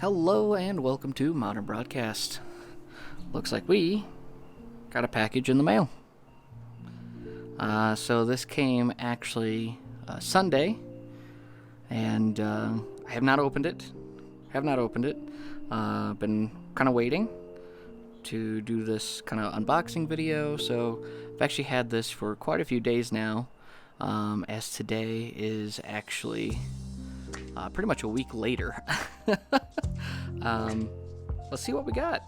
Hello and welcome to Modern Broadcast. Looks like we got a package in the mail. So this came actually Sunday, and I have not opened it. Been kind of waiting to do this kind of unboxing video, so I've actually had this for quite a few days now, as today is actually pretty much a week later. Let's see what we got.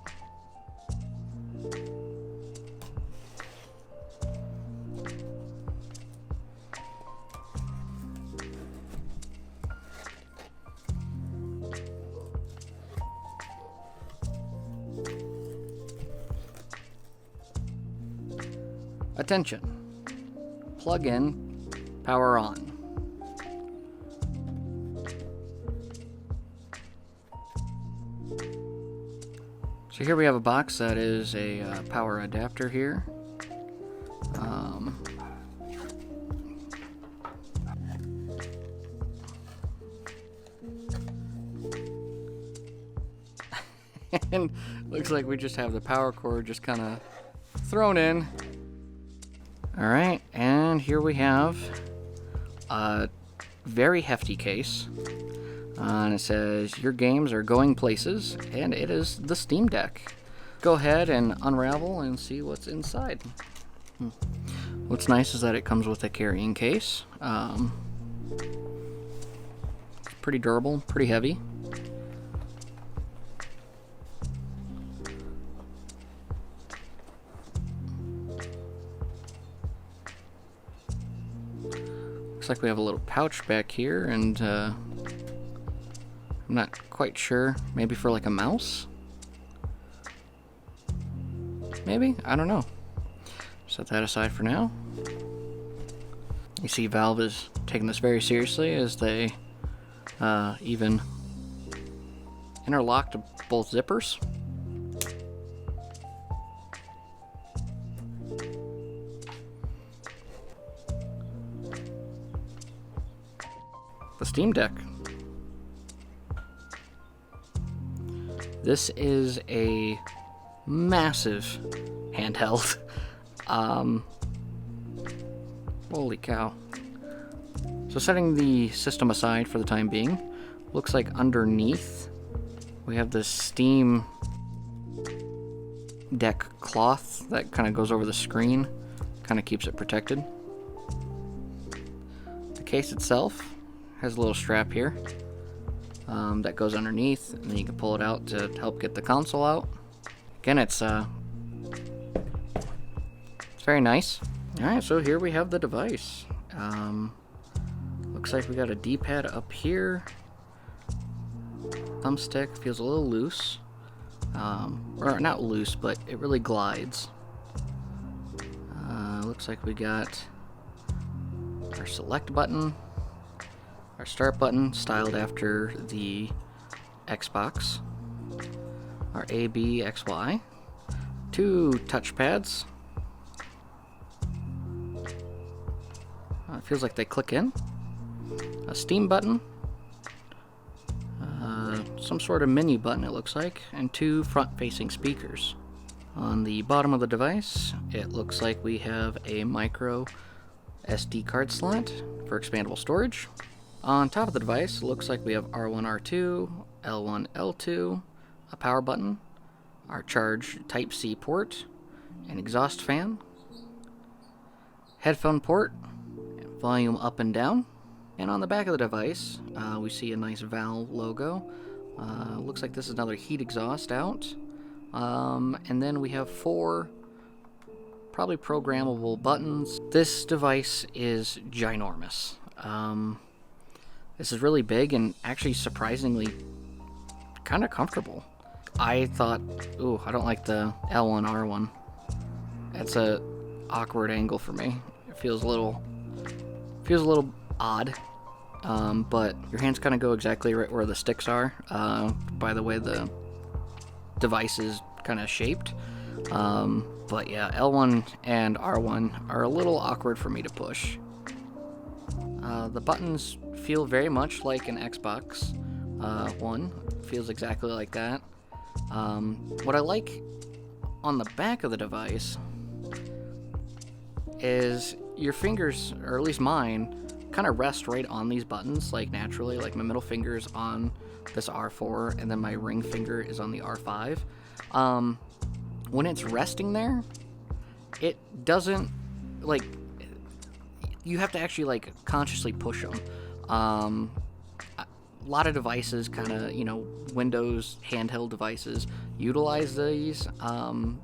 Attention. Plug in, power on. So here we have a box that is a power adapter here. And looks like we just have the power cord just kind of thrown in. Alright, and here we have a very hefty case. And it says, your games are going places, and it is the Steam Deck. Go ahead and unravel and see what's inside. What's nice is that it comes with a carrying case. Pretty durable, pretty heavy. Looks like we have a little pouch back here, and I'm not quite sure. Maybe for like a mouse? Maybe? I don't know. Set that aside for now. You see Valve is taking this very seriously as they even interlocked both zippers. The Steam Deck. This is a massive handheld. Holy cow. So setting the system aside for the time being, looks like underneath we have this Steam Deck cloth that kind of goes over the screen, kind of keeps it protected. The case itself has a little strap here. That goes underneath, and then you can pull it out to help get the console out. Again, it's very nice. Alright, so here we have the device. Looks like we got a D-pad up here. Thumbstick feels a little loose. Or not loose, but it really glides. Looks like we got our select button. Our start button, styled after the Xbox. Our A, B, X, Y. Two touchpads. It feels like they click in. A Steam button. Some sort of menu button, it looks like. And two front-facing speakers. On the bottom of the device, it looks like we have a micro SD card slot for expandable storage. On top of the device, it looks like we have R1, R2, L1, L2, a power button, our charge Type-C port, an exhaust fan, headphone port, volume up and down. And on the back of the device, we see a nice Valve logo. Looks like this is another heat exhaust out. And then we have 4 probably programmable buttons. This device is ginormous. This is really big and actually surprisingly kind of comfortable. I thought, ooh, I don't like the L1, R1. That's a awkward angle for me. It feels a little odd. But your hands kind of go exactly right where the sticks are, by the way the device is kind of shaped. But yeah, L1 and R1 are a little awkward for me to push. The buttons feel very much like an Xbox, one. Feels exactly like that. What I like on the back of the device is your fingers, or at least mine, kind of rest right on these buttons, like naturally. Like my middle finger is on this R4, and then my ring finger is on the R5. When it's resting there, it doesn't, like, you have to actually, like, consciously push them. A lot of devices, kind of, you know, Windows handheld devices utilize these, and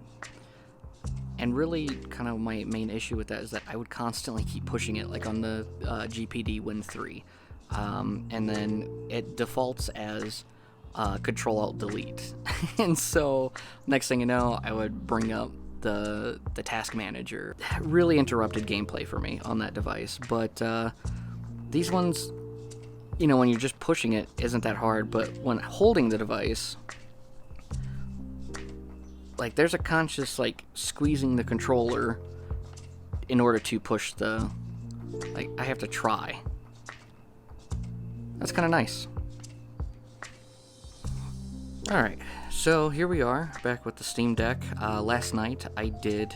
really, kind of my main issue with that is that I would constantly keep pushing it, like on the GPD Win 3. And then it defaults as Control-Alt-Delete. And so, next thing you know, I would bring up the task manager. Really interrupted gameplay for me on that device. But these ones, you know, when you're just pushing it, isn't that hard. But when holding the device, like, there's a conscious, like, squeezing the controller in order to push the, like, I have to try. That's kind of nice. Alright, so here we are, back with the Steam Deck. Last night I did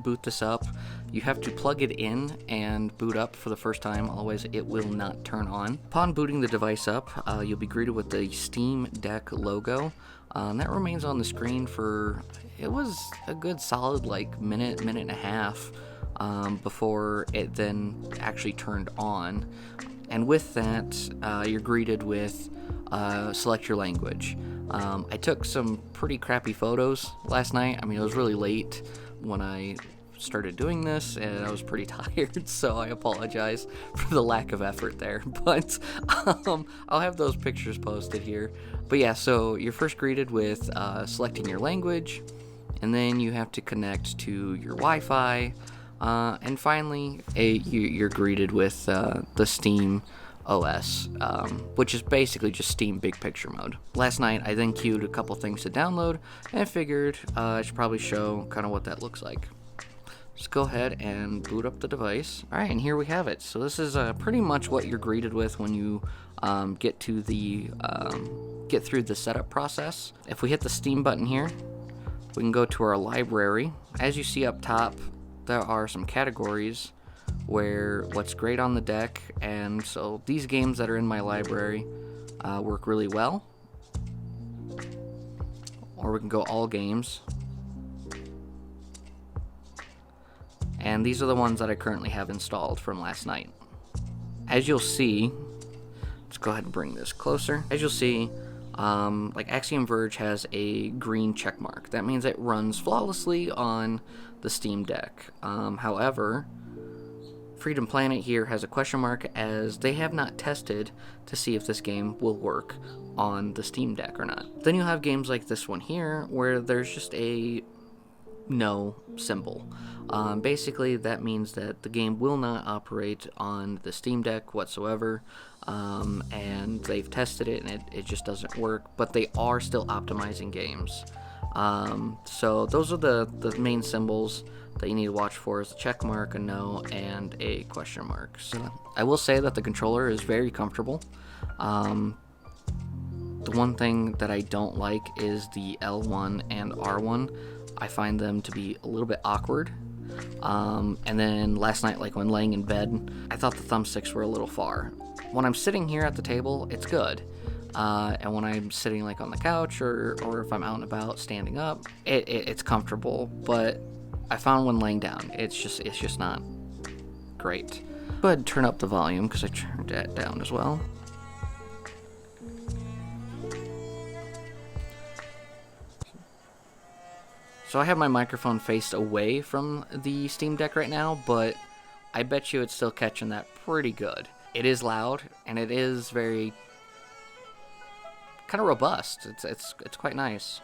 boot this up. You have to plug it in and boot up for the first time, otherwise it will not turn on. Upon booting the device up, you'll be greeted with the Steam Deck logo. That remains on the screen for, it was a good solid, like, minute and a half before it then actually turned on. And with that, you're greeted with select your language. I took some pretty crappy photos last night. I mean, it was really late when I started doing this, and I was pretty tired, so I apologize for the lack of effort there. But I'll have those pictures posted here. But yeah, so you're first greeted with selecting your language, and then you have to connect to your Wi-Fi, and finally, you're greeted with the Steam OS, which is basically just Steam Big Picture mode. Last night, I then queued a couple things to download, and I figured I should probably show kind of what that looks like. Just go ahead and boot up the device. Alright, and here we have it. So this is pretty much what you're greeted with when you get through the setup process. If we hit the Steam button here, we can go to our library. As you see up top, there are some categories where what's great on the deck, and so these games that are in my library work really well. Or we can go all games. And these are the ones that I currently have installed from last night. As you'll see, let's go ahead and bring this closer. As you'll see, like Axiom Verge has a green check mark. That means it runs flawlessly on the Steam Deck. However, Freedom Planet here has a question mark, as they have not tested to see if this game will work on the Steam Deck or not. Then you'll have games like this one here, where there's just a no symbol. Basically, that means that the game will not operate on the Steam Deck whatsoever, and they've tested it and it just doesn't work, but they are still optimizing games. So those are the main symbols that you need to watch for, is a check mark, a no, and a question mark. So I will say that the controller is very comfortable. The one thing that I don't like is the L1 and R1. I find them to be a little bit awkward. And then last night, like when laying in bed, I thought the thumbsticks were a little far. When I'm sitting here at the table, it's good. And when I'm sitting like on the couch or if I'm out and about standing up, it's comfortable. But I found when laying down, it's just not great. Go ahead and turn up the volume, because I turned that down as well. So I have my microphone faced away from the Steam Deck right now, but I bet you it's still catching that pretty good. It is loud, and it is very kind of robust. It's quite nice.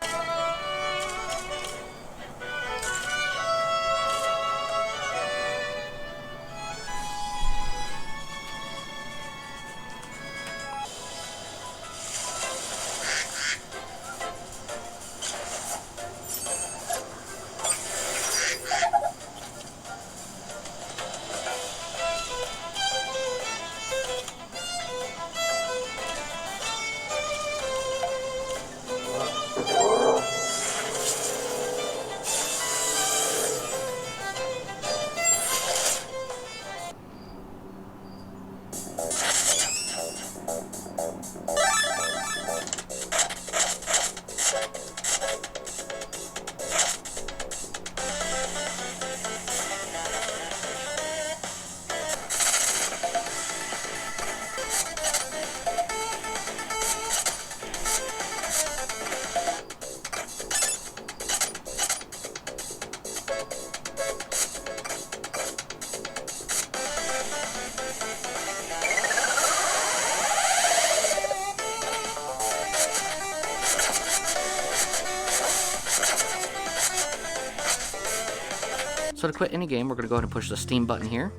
So to quit any game, we're going to go ahead and push the Steam button here.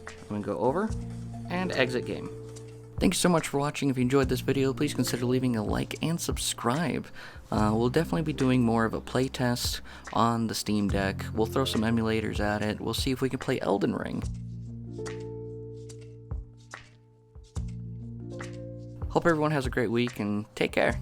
I'm going to go over and exit game. Thank you so much for watching. If you enjoyed this video, please consider leaving a like and subscribe. We'll definitely be doing more of a playtest on the Steam Deck. We'll throw some emulators at it. We'll see if we can play Elden Ring. Hope everyone has a great week and take care.